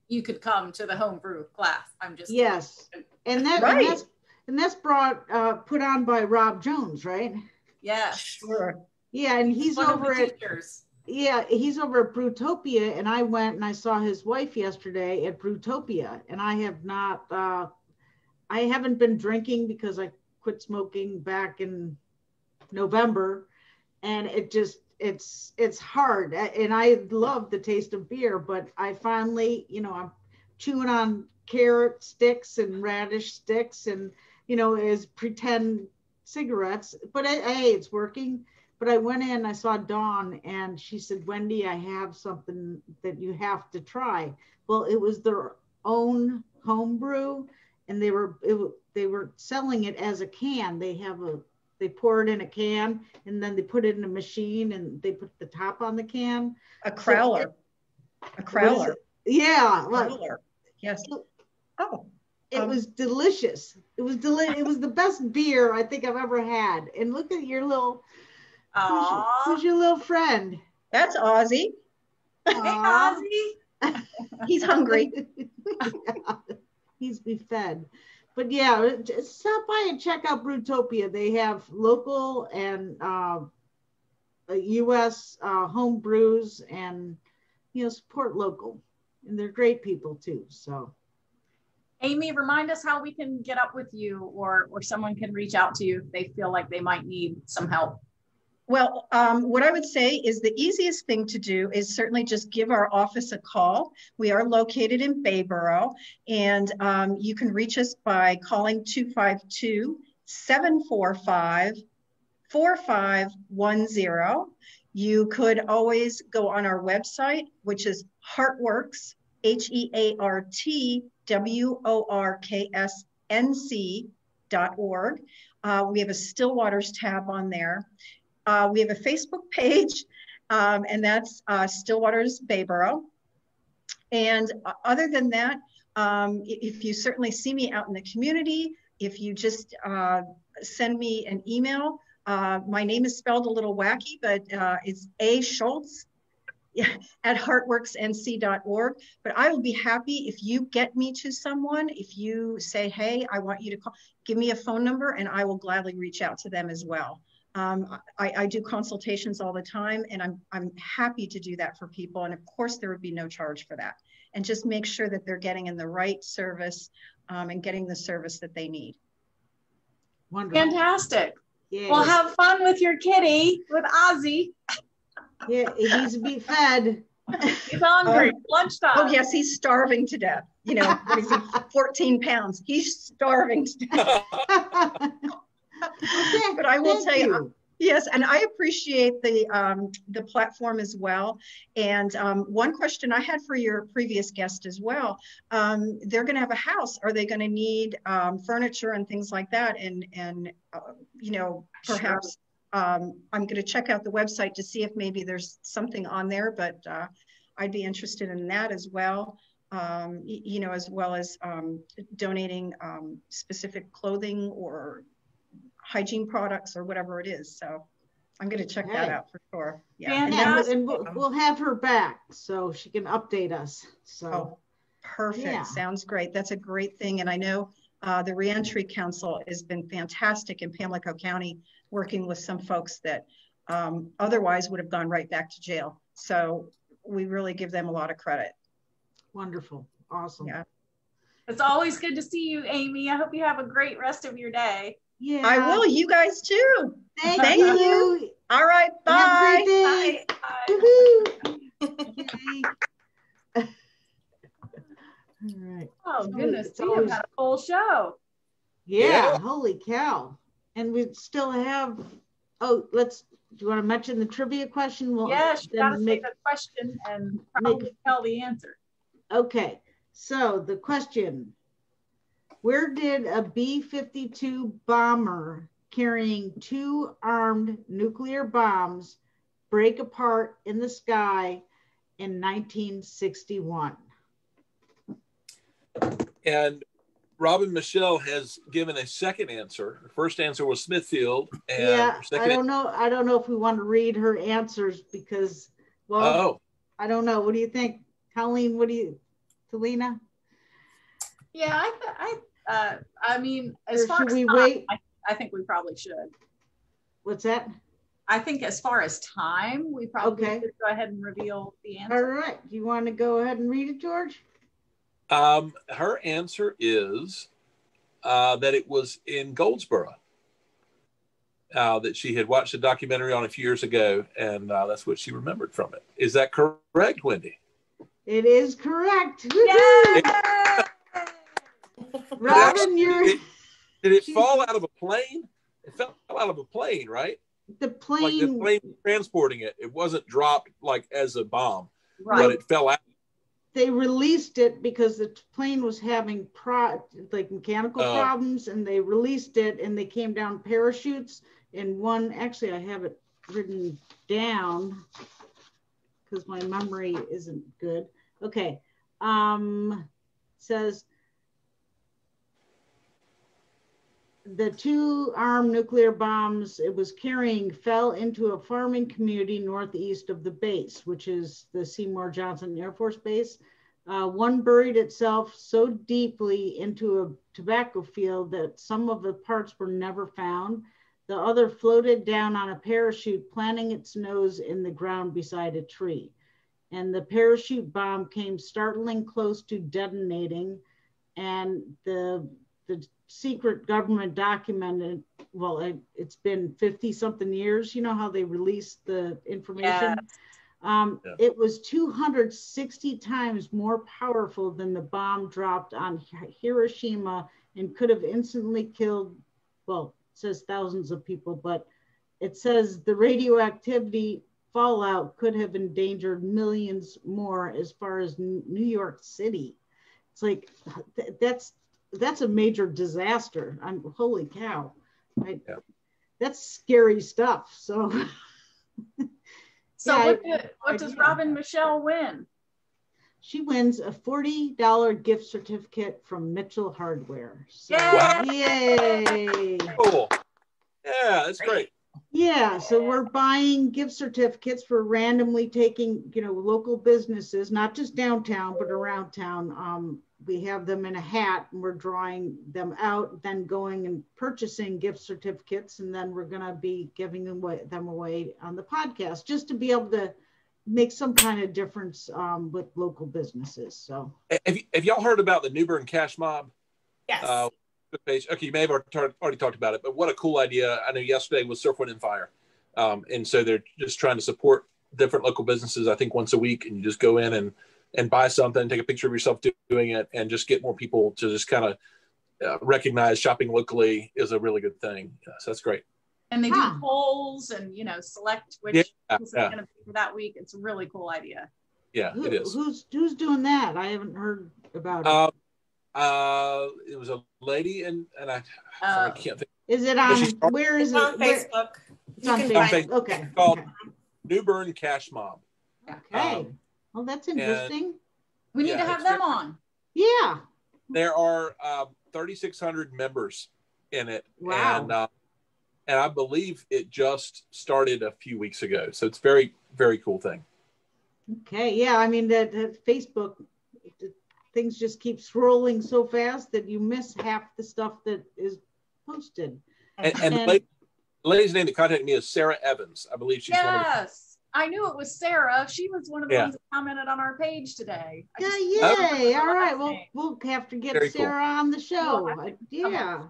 you could come to the homebrew class. I'm just yes, and that right. and that's put on by Rob Jones, right? Yeah, sure. Yeah, and he's over at teachers. Yeah, he's over at Brewtopia, and I went and I saw his wife yesterday at Brewtopia, and I have not, I haven't been drinking because I quit smoking back in November, and it's hard, and I love the taste of beer, but I finally, I'm chewing on carrot sticks and radish sticks, and as pretend cigarettes, but hey, it's working. But I went in, I saw Dawn, and she said, Wendy, I have something that you have to try. Well, it was their own home brew, and they were selling it as a can. They pour it in a can, and then they put it in a machine, and they put the top on the can. A crowler. A crowler. Yeah. Crowler. Yes. Oh. It was delicious. It was It was the best beer I think I've ever had. And look at your little... Who's your little friend? That's Ozzy. Hey, Ozzy. He's hungry. Yeah, he's be fed. But yeah, just stop by and check out Brewtopia. They have local and U.S. Home brews, and support local. And they're great people too. So, Amy, remind us how we can get up with you, or someone can reach out to you if they feel like they might need some help. Well, what I would say is the easiest thing to do is certainly just give our office a call. We are located in Bayboro, and you can reach us by calling 252-745-4510. You could always go on our website, which is Heartworks, HeartWorksNC.org. We have a Still Waters tab on there. We have a Facebook page, and that's Still Waters Bayboro. And other than that, if you certainly see me out in the community, if you just send me an email, my name is spelled a little wacky, but it's A. Schultz at heartworksnc.org. But I will be happy if you get me to someone. If you say, hey, I want you to call, give me a phone number, and I will gladly reach out to them as well. I do consultations all the time, and I'm happy to do that for people. And of course, there would be no charge for that. And just make sure that they're getting in the right service and getting the service that they need. Wonderful. Fantastic. Yes. Well, have fun with your kitty, with Ozzy. Yeah, he needs to be fed. He's hungry. Lunchtime. Oh, yes, he's starving to death. What is he, 14 pounds? He's starving to death. But I will tell you, yes, and I appreciate the platform as well. And one question I had for your previous guest as well, they're going to have a house. Are they going to need furniture and things like that? And perhaps I'm going to check out the website to see if maybe there's something on there, but I'd be interested in that as well. As well as donating specific clothing or hygiene products or whatever it is. So I'm going to check that out for sure. Yeah. And we'll have her back so she can update us. So perfect. Yeah. Sounds great. That's a great thing. And I know the Reentry Council has been fantastic in Pamlico County, working with some folks that otherwise would have gone right back to jail. So we really give them a lot of credit. Wonderful. Awesome. Yeah. It's always good to see you, Amy. I hope you have a great rest of your day. Yeah. I will. You guys too. Thank you. All right. Bye. Bye. All right. Oh, goodness. We have had a full show. Yeah. Holy cow. And we still have, do you want to mention the trivia question? Yes, you got to say the question and probably tell the answer. Okay. So the question, where did a B-52 bomber carrying 2 armed nuclear bombs break apart in the sky in 1961? And Robin Michelle has given a second answer. Her first answer was Smithfield, and Yeah, her second I don't know if we want to read her answers because, well, I don't know. What do you think, Colleen? Talina? Yeah, I mean, as far should as we time, wait? I think we probably should. What's that? I think as far as time, we probably should go ahead and reveal the answer. All right. Do you want to go ahead and read it, George? Her answer is that it was in Goldsboro. That she had watched a documentary on a few years ago, and that's what she remembered from it. Is that correct, Wendy? It is correct. Yeah. Robin, did it fall out of a plane? It fell out of a plane, right? The plane, like the plane transporting it. It wasn't dropped like as a bomb, right? But it fell out. They released it because the plane was having mechanical problems, and they released it, and they came down parachutes. And one, actually, I have it written down because my memory isn't good. Okay, says the 2-armed nuclear bombs it was carrying fell into a farming community northeast of the base, which is the Seymour Johnson Air Force Base. One buried itself so deeply into a tobacco field that some of the parts were never found. The other floated down on a parachute, planting its nose in the ground beside a tree. And the parachute bomb came startling close to detonating, and the secret government documented, well, it's been 50 something years. You know how they released the information? Yeah. It was 260 times more powerful than the bomb dropped on Hiroshima and could have instantly killed, well, it says thousands of people, but it says the radioactivity fallout could have endangered millions more as far as New York City. It's like, that's a major disaster. Holy cow. That's scary stuff. So, what does Robin Michelle win? She wins a $40 gift certificate from Mitchell Hardware. So, yay! Cool. Yeah, that's great. Yeah, so we're buying gift certificates for randomly taking, local businesses, not just downtown, but around town. We have them in a hat, and we're drawing them out, then going and purchasing gift certificates, and then we're going to be giving them away on the podcast, just to be able to make some kind of difference with local businesses. So, have y'all heard about the New Bern Cash Mob? Yes. Page. Okay, you may have already talked about it, but what a cool idea. I know yesterday was Surf, Wind, and Fire. And so they're just trying to support different local businesses, I think once a week, and you just go in and buy something, take a picture of yourself doing it, and just get more people to just kind of recognize shopping locally is a really good thing. So that's great. And they do polls and, select which is going to be for that week. It's a really cool idea. Yeah, it is. Who's doing that? I haven't heard about it. It was a lady, and I can't think. Is it on? Where is it? On Facebook. It's on Facebook. Okay. It's called New Bern Cash Mob. Okay. Well, that's interesting. We need to have them on. Yeah. There are 3,600 members in it. Wow. And I believe it just started a few weeks ago. So it's very, very cool thing. Okay. Yeah. I mean, that Facebook, things just keep scrolling so fast that you miss half the stuff that is posted. And the lady's name that contacted me is Sarah Evans. I believe she's one of the... I knew it was Sarah. She was one of the ones that commented on our page today. Yay. All right. Well, we'll have to get very Sarah on the show. Yeah.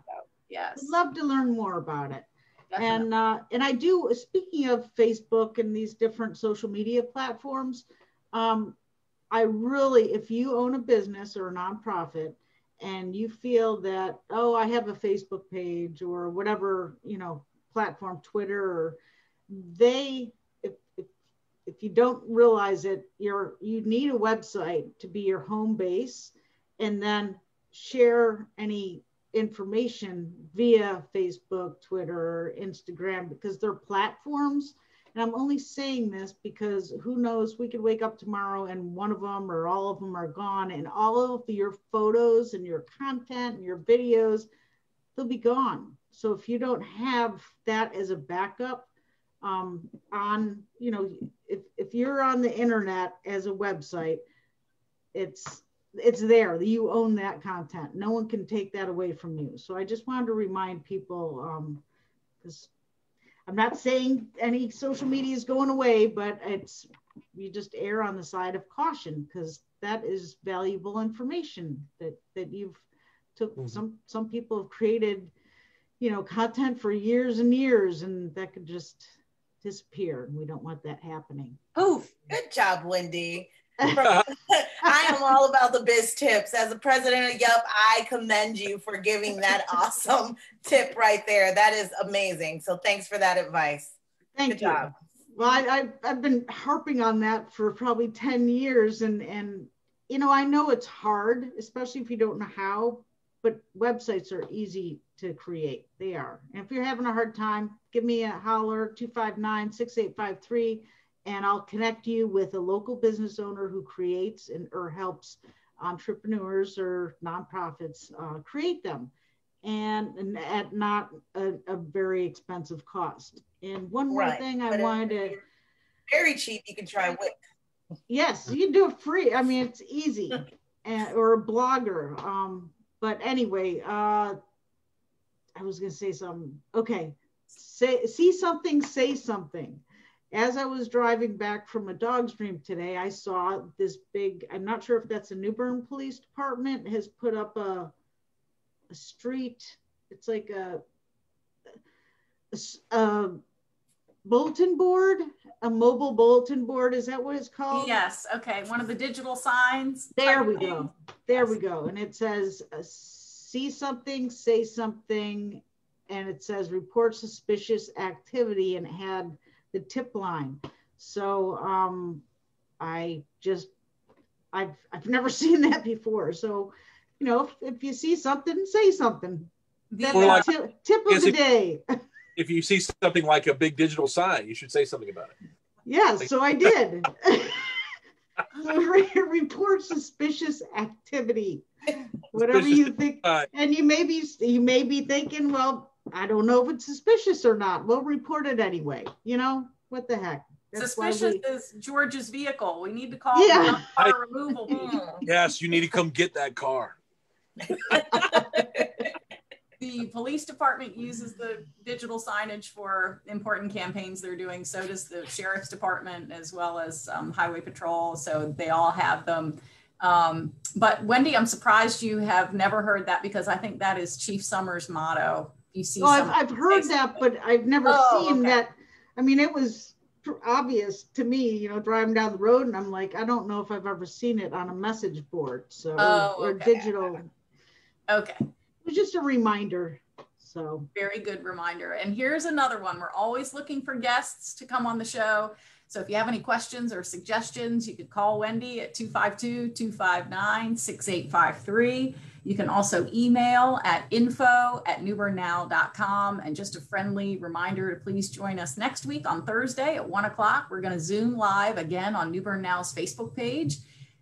Yes. I'd love to learn more about it. Definitely. And I do, speaking of Facebook and these different social media platforms, I really, if you own a business or a nonprofit and you feel that, I have a Facebook page or whatever, platform, Twitter, or if you don't realize it, you need a website to be your home base, and then share any information via Facebook, Twitter, Instagram, because they're platforms And I'm only saying this because who knows, we could wake up tomorrow and one of them or all of them are gone, and all of your photos and your content and your videos, they'll be gone. So if you don't have that as a backup, on, you know, if you're on the internet as a website, it's there. You own that content. No one can take that away from you. So I just wanted to remind people, because I'm not saying any social media is going away, but you just err on the side of caution, because that is valuable information that you've took. Some people have created, you know, content for years and years, and that could just disappear, and we don't want that happening. Oh, good job, Wendy. I am all about the biz tips. As the president of Yup, I commend you for giving that awesome tip right there. That is amazing. So thanks for that advice. Good job. Well, I've been harping on that for probably 10 years, and you know, I know it's hard, especially if you don't know how, but websites are easy to create. They are. And if you're having a hard time, give me a holler, 259-6853, and I'll connect you with a local business owner who creates or helps entrepreneurs or nonprofits create them, and at not a very expensive cost. And one more thing I wanted to... Very cheap, you can try Wix. Yes, you can do it free. I mean, it's easy. Or a blogger. But anyway, I was going to say something. Okay. See something, say something. As I was driving back from a dog's dream today, I saw this big, I'm not sure if that's a New Bern Police Department, has put up a street. It's like a bulletin board, a mobile bulletin board. Is that what it's called? Yes. Okay. One of the digital signs. There we go. There we go. And it says, see something, say something. And it says report suspicious activity, and it had the tip line. So I've never seen that before. So, you know, if you see something, say something. That's like, tip of the day. If you see something like a big digital sign, you should say something about it. Yeah, so I did. Report suspicious activity. Whatever you think. And you may be thinking, well, I don't know if it's suspicious or not. We'll report it anyway. You know, what the heck? That's suspicious is George's vehicle. We need to call the car removal people. Yes, you need to come get that car. The police department uses the digital signage for important campaigns they're doing. So does the sheriff's department, as well as highway patrol. So they all have them. But Wendy, I'm surprised you have never heard that, because I think that is Chief Summers' motto. You see, I've heard that, but I've never seen that. I mean, it was obvious to me, you know, driving down the road, and I'm like, I don't know if I've ever seen it on a message board, so or digital. Okay. It was just a reminder. So very good reminder. And here's another one. We're always looking for guests to come on the show. So if you have any questions or suggestions, you could call Wendy at 252-259-6853. You can also email at info@newbernnow.com. And just a friendly reminder to please join us next week on Thursday at 1 o'clock. We're going to Zoom live again on New Bern Now's Facebook page.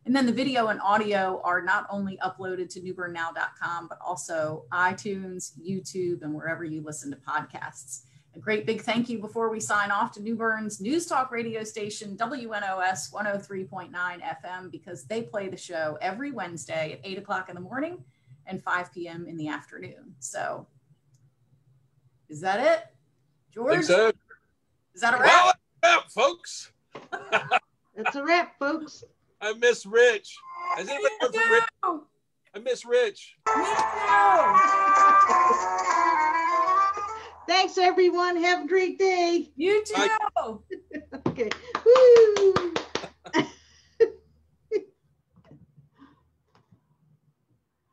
And then the video and audio are not only uploaded to newbernnow.com, but also iTunes, YouTube, and wherever you listen to podcasts. A great big thank you before we sign off to New Bern's News Talk radio station, WNOS 103.9 FM, because they play the show every Wednesday at 8 o'clock in the morning and 5 p.m. in the afternoon. So is that it, George? I think so. Is that a wrap? Well, that's a wrap, folks. That's a wrap, folks. I miss Rich. Has anybody heard from Rich? I miss Rich. Me too. Thanks, everyone. Have a great day. You too. Bye.